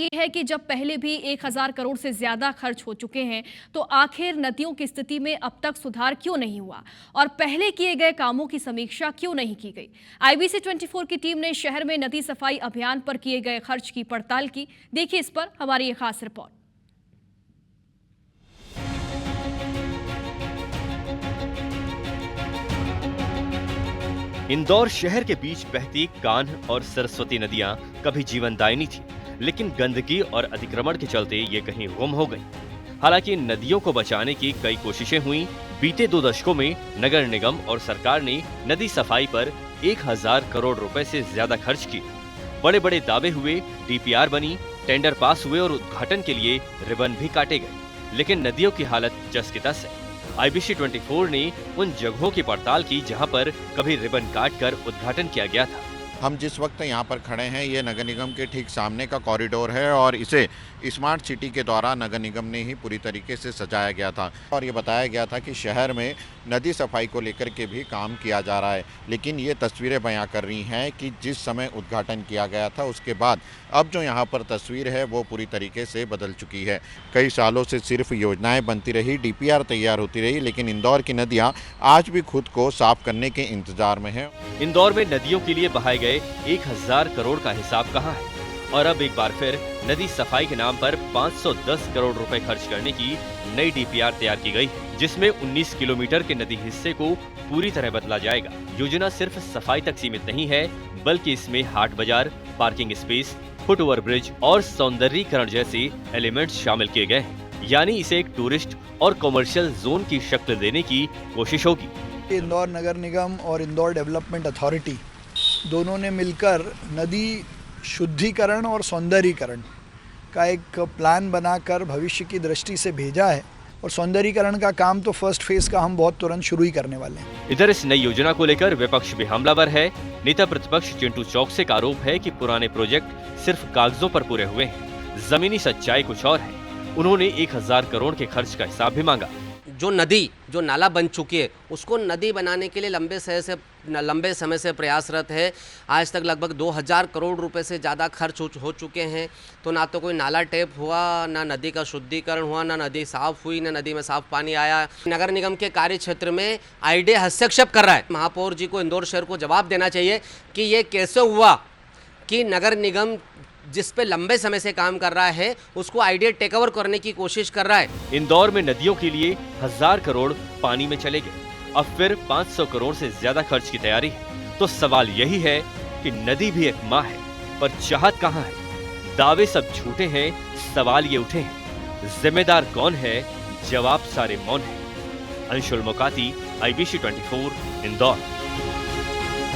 ये है कि जब पहले भी 1000 करोड़ से ज्यादा खर्च हो चुके हैं, तो आखिर नदियों की स्थिति में अब तक सुधार क्यों नहीं हुआ और पहले किए गए कामों की समीक्षा क्यों नहीं की गई। IBC 24 की टीम ने शहर में नदी सफाई अभियान पर किए गए खर्च की पड़ताल की। देखिए इस पर हमारी ये खास रिपोर्ट। इंदौर शहर के बीच बहती कान्ह और सरस्वती नदियां कभी जीवनदायिनी थी, लेकिन गंदगी और अतिक्रमण के चलते ये कहीं गुम हो गई। हालांकि नदियों को बचाने की कई कोशिशें हुई। बीते 2 दशकों में नगर निगम और सरकार ने नदी सफाई पर 1000 करोड़ रुपए से ज्यादा खर्च किए। बड़े बड़े दावे हुए, DPR बनी, टेंडर पास हुए और उद्घाटन के लिए रिबन भी काटे गए, लेकिन नदियों की हालत जस की तस है। IBC 24 ने उन जगहों की पड़ताल की जहां पर कभी रिबन काटकर उद्घाटन किया गया था। हम जिस वक्त यहाँ पर खड़े हैं, ये नगर निगम के ठीक सामने का कॉरिडोर है और इसे स्मार्ट सिटी के द्वारा नगर निगम ने ही पूरी तरीके से सजाया गया था और ये बताया गया था कि शहर में नदी सफाई को लेकर के भी काम किया जा रहा है। लेकिन ये तस्वीरें बयां कर रही हैं कि जिस समय उद्घाटन किया गया था उसके बाद अब जो यहाँ पर तस्वीर है वो पूरी तरीके से बदल चुकी है। कई सालों से सिर्फ योजनाएं बनती रही, DPR तैयार होती रही, लेकिन इंदौर की नदियाँ आज भी खुद को साफ करने के इंतजार में है। इंदौर में नदियों के लिए बहाए गए 1000 करोड़ का हिसाब कहाँ है? और अब एक बार फिर नदी सफाई के नाम पर 510 करोड़ रुपए खर्च करने की नई DPR तैयार की गई, जिसमें 19 किलोमीटर के नदी हिस्से को पूरी तरह बदला जाएगा। योजना सिर्फ सफाई तक सीमित नहीं है, बल्कि इसमें हाट बाजार, parking space, foot over bridge और सौंदर्यीकरण जैसे एलिमेंट्स शामिल किए गए हैं। यानी इसे एक टूरिस्ट और कमर्शियल जोन की शक्ल देने की कोशिश होगी। इंदौर नगर निगम और इंदौर डेवलपमेंट अथॉरिटी दोनों ने मिलकर नदी शुद्धिकरण और सौंदर्यीकरण का एक प्लान बनाकर भविष्य की दृष्टि से भेजा है और सौंदर्यीकरण का काम तो फर्स्ट फेज का हम बहुत तुरंत शुरू ही करने वाले हैं। इधर इस नई योजना को लेकर विपक्ष भी हमलावर है। नेता प्रतिपक्ष चिंटू चौकसे का आरोप है कि पुराने प्रोजेक्ट सिर्फ कागजों पर पूरे हुए हैं, जमीनी सच्चाई कुछ और है। उन्होंने 1000 करोड़ के खर्च का हिसाब भी मांगा। जो नदी जो नाला बन चुकी है उसको नदी बनाने के लिए लंबे समय से प्रयासरत है। आज तक लगभग 2000 करोड़ रुपए से ज़्यादा खर्च हो चुके हैं, तो ना तो कोई नाला टेप हुआ, ना नदी का शुद्धिकरण हुआ, ना नदी साफ हुई, ना नदी में साफ पानी आया। नगर निगम के कार्य क्षेत्र में IDA हस्तक्षेप कर रहा है। महापौर जी को, इंदौर शहर को जवाब देना चाहिए कि ये कैसे हुआ कि नगर निगम जिस पे लंबे समय से काम कर रहा है उसको IDA टेक ओवर करने की कोशिश कर रहा है। इंदौर में नदियों के लिए 1000 करोड़ पानी में चले गए, अब फिर 500 करोड़ से ज्यादा खर्च की तैयारी है। तो सवाल यही है कि नदी भी एक माँ है, पर चाहत कहाँ है? दावे सब झूठे हैं, सवाल ये उठे हैं, जिम्मेदार कौन है? जवाब सारे मौन है। अंशुल मोकाती, IBC 24, इंदौर।